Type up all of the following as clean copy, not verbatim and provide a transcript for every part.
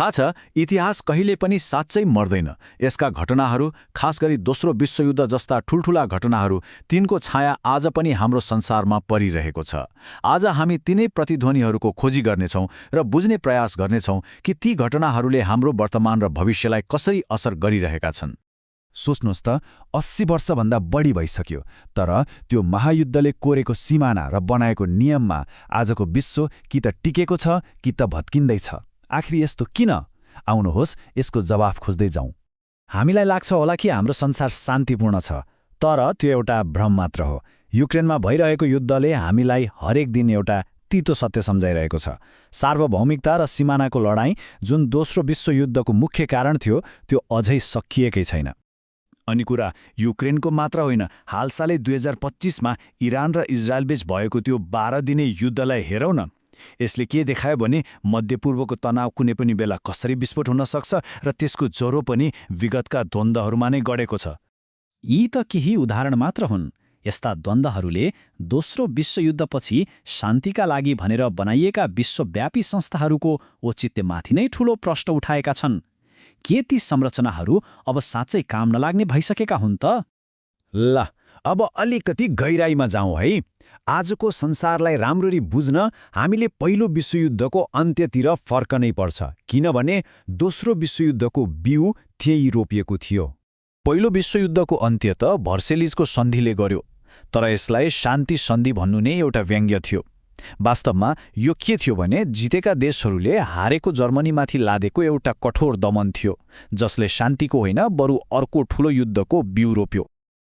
थाहा छ, इतिहास कहिले पनि साँच्चै मर्दैन। यसका घटनाहरू, खास गरी दोस्रो विश्वयुद्ध जस्ता ठूल्ठूला घटनाहरू, तिनको छाया आज पनि हाम्रो संसारमा परिरहेको छ। आज हामी तिनै प्रतिध्वनिहरूको खोजी गर्नेछौँ र बुझ्ने प्रयास गर्नेछौँ कि ती घटनाहरूले हाम्रो वर्तमान र भविष्यलाई कसरी असर गरिरहेका छन्। सोच्नुहोस् त, 80 वर्षभन्दा बढी भइसक्यो, तर त्यो महायुद्धले कोरेको सिमाना र बनाएको नियममा आजको विश्व कि त टिकेको छ कि त भत्किँदैछ। आखिर यस्तो किन? आउनुहोस् यसको जवाफ खोज्दै जाउँ। हामीलाई लाग्छ होला कि हाम्रो संसार शान्तिपूर्ण छ, तर त्यो एउटा भ्रम मात्र हो। युक्रेनमा भइरहेको युद्धले हामीलाई हरेक दिन एउटा तीतो सत्य सम्झाइरहेको छ। सार्वभौमिकता र सिमानाको लडाईँ, जुन दोस्रो विश्वयुद्धको मुख्य कारण थियो, त्यो अझै सकिएकै छैन। अनि कुरा युक्रेनको मात्र होइन, हालसालै 2025मा इरान र इजरायलबीच भएको त्यो 12 दिने युद्धलाई हेरौँ न। यसले के देखायो भने मध्यपूर्वको तनाव कुनै पनि बेला कसरी विस्फोट हुन सक्छ र त्यसको ज्वरो पनि विगतका द्वन्द्वहरूमा नै गडेको छ। यी त केही उदाहरण मात्र हुन्। यस्ता द्वन्द्वहरूले दोस्रो विश्वयुद्धपछि शान्तिका लागि भनेर बनाइएका विश्वव्यापी संस्थाहरूको औचित्यमाथि नै ठूलो प्रश्न उठाएका छन्। के ती संरचनाहरू अब साँच्चै काम नलाग्ने भइसकेका हुन् त? ल, अब अलिकति गहिराईमा जाउँ है। आजको संसारलाई राम्ररी बुझ्न हामीले पहिलो विश्वयुद्धको अन्त्यतिर फर्कनै पर्छ, किनभने दोस्रो विश्वयुद्धको बिउ त्यही रोपिएको थियो। पहिलो विश्वयुद्धको अन्त्य त भर्सेलिजको सन्धिले गर्यो, तर यसलाई शान्ति सन्धि भन्नु नै एउटा व्यङ्ग्य थियो। वास्तवमा यो के थियो भने जितेका देशहरूले हारेको जर्मनीमाथि लादेको एउटा कठोर दमन थियो, जसले शान्तिको होइन बरु अर्को ठूलो युद्धको बिउ रोप्यो।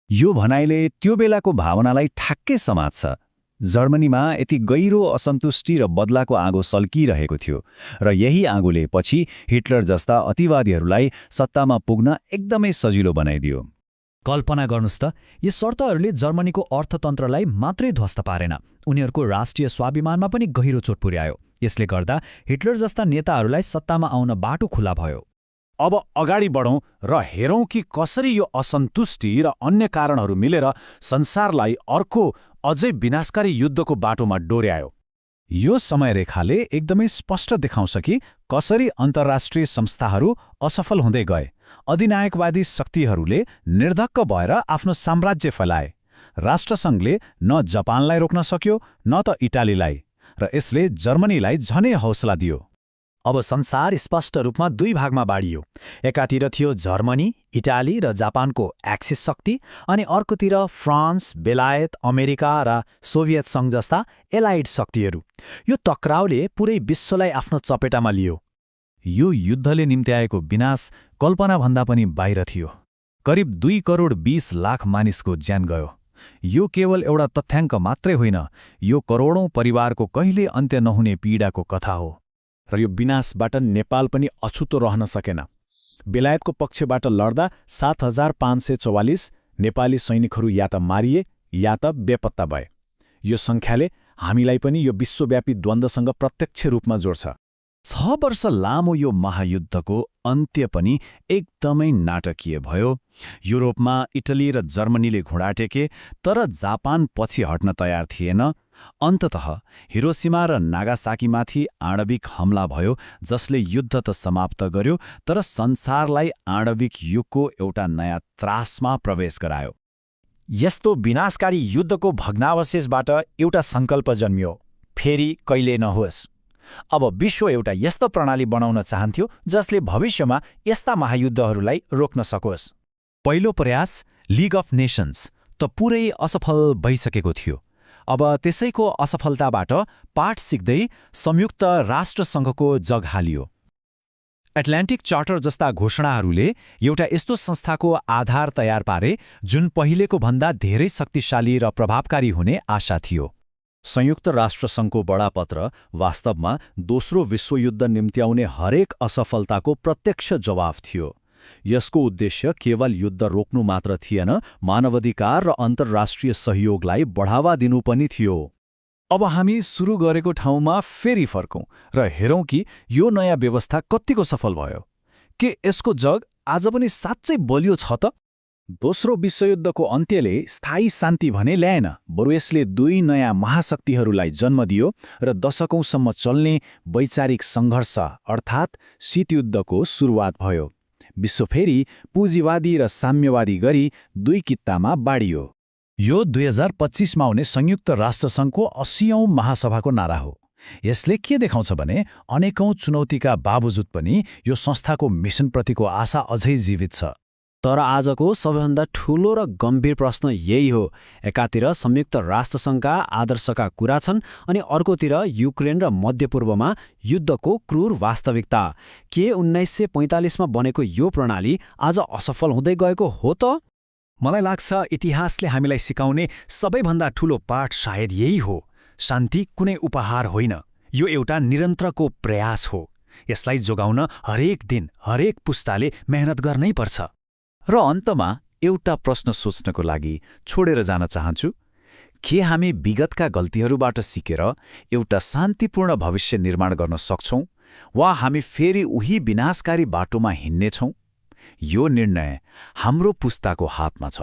यो भनाइले त्यो बेलाको भावनालाई ठ्याक्कै समात्छ। जर्मनीमा यति गहिरो असन्तुष्टि र बदलाको आगो सल्किरहेको थियो, र यही आगोले पछि हिटलर जस्ता अतिवादीहरूलाई सत्तामा पुग्न एकदमै सजिलो बनाइदियो। कल्पना गर्नुस् त, यी शर्तहरूले जर्मनीको अर्थतन्त्रलाई मात्रै ध्वस्त पारेन, उनीहरूको राष्ट्रिय स्वाभिमानमा पनि गहिरो चोट पुर्यायो। यसले गर्दा हिटलर जस्ता नेताहरूलाई सत्तामा आउन बाटो खुला भयो। अब अगाडि बढौँ र हेरौँ कि कसरी यो असन्तुष्टि र अन्य कारणहरू मिलेर संसारलाई अर्को अझै विनाशकारी युद्धको बाटोमा डोर्यायो। यो समयरेखाले एकदमै स्पष्ट देखाउँछ कि कसरी अन्तर्राष्ट्रिय संस्थाहरू असफल हुँदै गए। अधिनायकवादी शक्तिहरूले निर्धक्क भएर आफ्नो साम्राज्य फैलाए। राष्ट्रसङ्घले न जापानलाई रोक्न सक्यो न त इटालीलाई, र यसले जर्मनीलाई झनै हौसला दियो। अब संसार स्पष्ट रूपमा दुई भागमा बाडियो। एकातिर थियो जर्मनी, इटाली र जापानको एक्सिस शक्ति, अनि अर्कोतिर फ्रान्स, बेलायत, अमेरिका र सोभियत सङ्घ जस्ता एलाइड शक्तिहरू। यो टक्राउले पुरै विश्वलाई आफ्नो चपेटामा लियो। यो युद्धले निम्त्याएको विनाश कल्पनाभन्दा पनि बाहिर थियो। करिब 2 करोड 20 लाख मानिसको ज्यान गयो। यो केवल एउटा तथ्याङ्क मात्रै होइन, यो करोडौं परिवारको कहिले अन्त्य नहुने पीडाको कथा हो। र यो विनाशबाट नेपाल पनि अछुतो रहन सकेन। बेलायतको पक्षबाट लड्दा 7544 नेपाली सैनिकहरू या त मारिए या त बेपत्ता भए। यो सङ्ख्याले हामीलाई पनि यो विश्वव्यापी द्वन्द्वसँग प्रत्यक्ष रूपमा जोड्छ। 6 वर्ष लामो यो महायुद्धको अन्त्य पनि एकदमै नाटकीय भयो। युरोपमा इटली र जर्मनीले घुँडा टेके, तर जापान पछि हट्न तयार थिएन। अन्ततः हिरोसिमा र नागासाकीमाथि आणविक हमला भयो, जसले युद्ध त समाप्त गर्यो, तर संसारलाई आणविक युगको एउटा नयाँ त्रासमा प्रवेश गरायो। यस्तो विनाशकारी युद्धको भग्नावशेषबाट एउटा सङ्कल्प जन्मियो, फेरि कहिले नहोस्। अब विश्व एउटा यस्तो प्रणाली बनाउन चाहन्थ्यो जसले भविष्यमा यस्ता महायुद्धहरूलाई रोक्न सकोस्। पहिलो प्रयास, लिग अफ नेशन्स, त पुरै असफल भइसकेको थियो। अब त्यसैको असफलताबाट पाठ सिक्दै संयुक्त राष्ट्रसङ्घको जग हालियो। एटलान्टिक चार्टर जस्ता घोषणाहरूले एउटा यस्तो संस्थाको आधार तयार पारे जुन पहिलेको भन्दा धेरै शक्तिशाली र प्रभावकारी हुने आशा थियो। संयुक्त राष्ट्रसङ्घको बडापत्र वास्तवमा दोस्रो विश्वयुद्ध निम्त्याउने हरेक असफलताको प्रत्यक्ष जवाफ थियो। यसको उद्देश्य केवल युद्ध रोक्नु मात्र थिएन, मानवाधिकार र अन्तर्राष्ट्रिय सहयोगलाई बढावा दिनु पनि थियो। अब हामी सुरु गरेको ठाउँमा फेरि फर्कौं र हेरौं कि यो नयाँ व्यवस्था कतिको सफल भयो। के यसको जग आज पनि साँच्चै बलियो छ त? दोस्रो विश्वयुद्धको अन्त्यले स्थायी शान्ति भने ल्याएन, बरु यसले दुई नयाँ महाशक्तिहरूलाई जन्म दियो र दशकौंसम्म चल्ने वैचारिक सङ्घर्ष अर्थात् शीतयुद्धको सुरुवात भयो। विश्व फेरि पुँजीवादी र साम्यवादी गरी दुई कित्तामा बाडियो। यो 2025मा हुने संयुक्त राष्ट्रसङ्घको 80औं महासभाको नारा हो। यसले के देखाउँछ भने अनेकौं चुनौतीका बावजुद पनि यो संस्थाको मिसनप्रतिको आशा अझै जीवित छ। तर आजको सबैभन्दा ठूलो र गम्भीर प्रश्न यही हो। एकातिर संयुक्त राष्ट्रसङ्घका आदर्शका कुरा छन् अनि अर्कोतिर युक्रेन र मध्यपूर्वमा युद्धको क्रूर वास्तविकता। के 1945मा बनेको यो प्रणाली आज असफल हुँदै गएको हो त? मलाई लाग्छ इतिहासले हामीलाई सिकाउने सबैभन्दा ठूलो पाठ सायद यही हो। शान्ति कुनै उपहार होइन, यो एउटा निरन्तरको प्रयास हो। यसलाई जोगाउन हरेक दिन हरेक पुस्ताले मेहनत गर्नै पर्छ। र अन्तमा एउटा प्रश्न सोच्नको लागि छोडेर जान चाहन्छु। के हामी विगतका गल्तीहरूबाट सिकेर एउटा शान्तिपूर्ण भविष्य निर्माण गर्न सक्छौं, वा हामी फेरि उही विनाशकारी बाटोमा हिँड्नेछौं? यो निर्णय हाम्रो पुस्ताको हातमा छ।